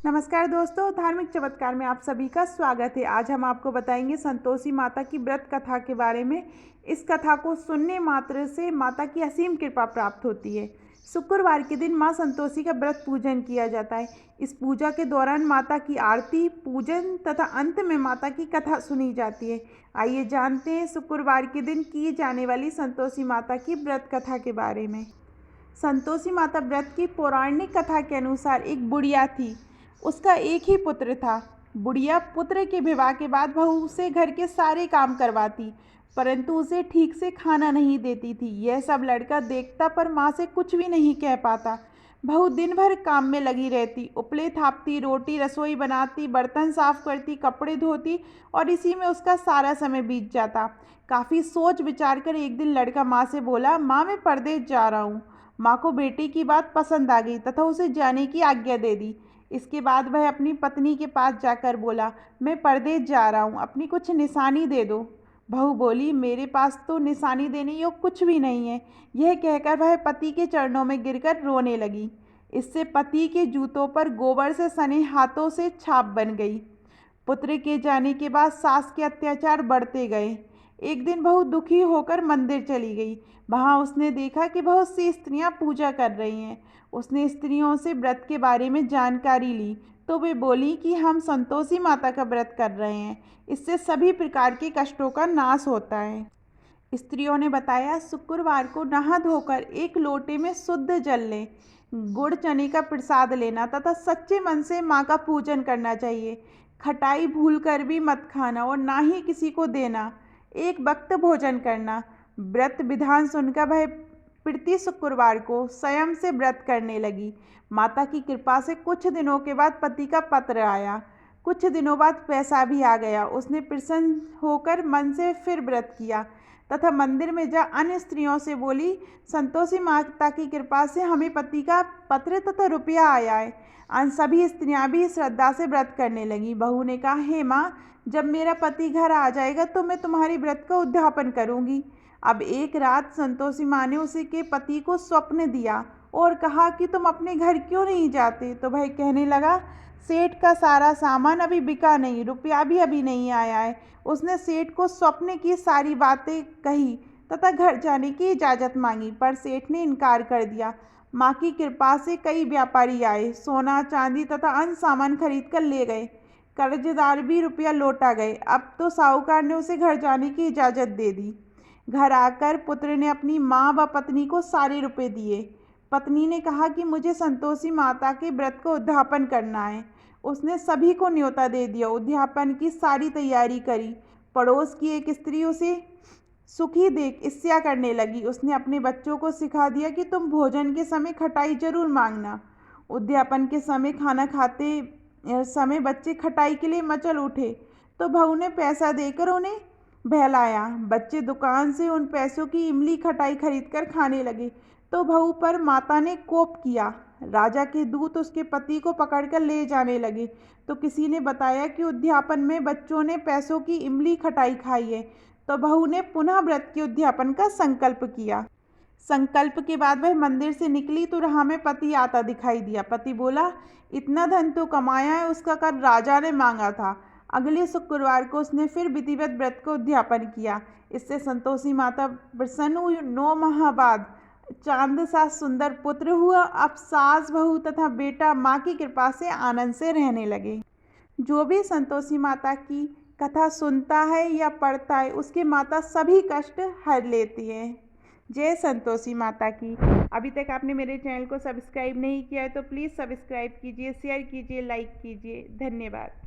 नमस्कार दोस्तों, धार्मिक चमत्कार में आप सभी का स्वागत है। आज हम आपको बताएंगे संतोषी माता की व्रत कथा के बारे में। इस कथा को सुनने मात्र से माता की असीम कृपा प्राप्त होती है। शुक्रवार के दिन मां संतोषी का व्रत पूजन किया जाता है। इस पूजा के दौरान माता की आरती, पूजन तथा अंत में माता की कथा सुनी जाती है। आइए जानते हैं शुक्रवार के दिन की जाने वाली संतोषी माता की व्रत कथा के बारे में। संतोषी माता व्रत की पौराणिक कथा के अनुसार एक बुढ़िया थी। उसका एक ही पुत्र था। बुढ़िया पुत्र के विवाह के बाद बहू से घर के सारे काम करवाती, परंतु उसे ठीक से खाना नहीं देती थी। यह सब लड़का देखता पर माँ से कुछ भी नहीं कह पाता। बहू दिन भर काम में लगी रहती, उपले थापती, रोटी रसोई बनाती, बर्तन साफ करती, कपड़े धोती और इसी में उसका सारा समय बीत जाता। काफ़ी सोच विचार कर एक दिन लड़का माँ से बोला, माँ मैं परदेश जा रहा हूँ। माँ को बेटे की बात पसंद आ गई तथा उसे जाने की आज्ञा दे दी। इसके बाद वह अपनी पत्नी के पास जाकर बोला, मैं परदेश जा रहा हूँ, अपनी कुछ निशानी दे दो। बहू बोली, मेरे पास तो निशानी देने योग्य कुछ भी नहीं है। यह कहकर वह पति के चरणों में गिरकर रोने लगी। इससे पति के जूतों पर गोबर से सने हाथों से छाप बन गई। पुत्र के जाने के बाद सास के अत्याचार बढ़ते गए। एक दिन बहू दुखी होकर मंदिर चली गई। वहां उसने देखा कि बहुत सी स्त्रियां पूजा कर रही हैं। उसने स्त्रियों से व्रत के बारे में जानकारी ली तो वे बोली कि हम संतोषी माता का व्रत कर रहे हैं, इससे सभी प्रकार के कष्टों का नाश होता है। स्त्रियों ने बताया, शुक्रवार को नहा धोकर एक लोटे में शुद्ध जल लें, गुड़ चने का प्रसाद लेना तथा सच्चे मन से माँ का पूजन करना चाहिए। खटाई भूल कर भी मत खाना और ना ही किसी को देना। एक वक्त भोजन करना। व्रत विधान सुनकर वह प्रति शुक्रवार को स्वयं से व्रत करने लगी। माता की कृपा से कुछ दिनों के बाद पति का पत्र आया। कुछ दिनों बाद पैसा भी आ गया। उसने प्रसन्न होकर मन से फिर व्रत किया तथा मंदिर में जा अन्य स्त्रियों से बोली, संतोषी माता की कृपा से हमें पति का पत्र तथा रुपया आया है। अन्य सभी स्त्रियां भी श्रद्धा से व्रत करने लगी। बहू ने कहा, हे माँ, जब मेरा पति घर आ जाएगा तो मैं तुम्हारी व्रत का उद्यापन करूंगी। अब एक रात संतोषी माँ ने उसे के पति को स्वप्न दिया और कहा कि तुम अपने घर क्यों नहीं जाते। तो वह कहने लगा, सेठ का सारा सामान अभी बिका नहीं, रुपया भी अभी नहीं आया है। उसने सेठ को स्वप्न की सारी बातें कही तथा घर जाने की इजाज़त मांगी, पर सेठ ने इनकार कर दिया। माँ की कृपा से कई व्यापारी आए, सोना चांदी तथा अन्य सामान खरीद कर ले गए। कर्जदार भी रुपया लौटा गए। अब तो साहूकार ने उसे घर जाने की इजाज़त दे दी। घर आकर पुत्र ने अपनी माँ व पत्नी को सारे रुपए दिए। पत्नी ने कहा कि मुझे संतोषी माता के व्रत को उद्यापन करना है। उसने सभी को न्योता दे दिया। उद्यापन की सारी तैयारी करी। पड़ोस की एक स्त्री उसे सुखी देख ईर्ष्या करने लगी। उसने अपने बच्चों को सिखा दिया कि तुम भोजन के समय खटाई जरूर मांगना। उद्यापन के समय खाना खाते समय बच्चे खटाई के लिए मचल उठे तो बहू ने पैसा देकर उन्हें बहलाया। बच्चे दुकान से उन पैसों की इमली खटाई खरीदकर खाने लगे तो बहू पर माता ने कोप किया। राजा के दूत उसके पति को पकड़कर ले जाने लगे तो किसी ने बताया कि उद्यापन में बच्चों ने पैसों की इमली खटाई खाई है। तो बहू ने पुनः व्रत के उद्यापन का संकल्प किया। संकल्प के बाद वह मंदिर से निकली तो राह में पति आता दिखाई दिया। पति बोला, इतना धन तो कमाया है, उसका कर राजा ने मांगा था। अगले शुक्रवार को उसने फिर विधिवत व्रत को उद्यापन किया। इससे संतोषी माता प्रसन्न हुई। 9 माह बाद चांद सा सुंदर पुत्र हुआ। अब सास, बहू तथा बेटा माँ की कृपा से आनंद से रहने लगे। जो भी संतोषी माता की कथा सुनता है या पढ़ता है, उसके माता सभी कष्ट हर लेती है। जय संतोषी माता की। अभी तक आपने मेरे चैनल को सब्सक्राइब नहीं किया है तो प्लीज़ सब्सक्राइब कीजिए, शेयर कीजिए, लाइक कीजिए। धन्यवाद।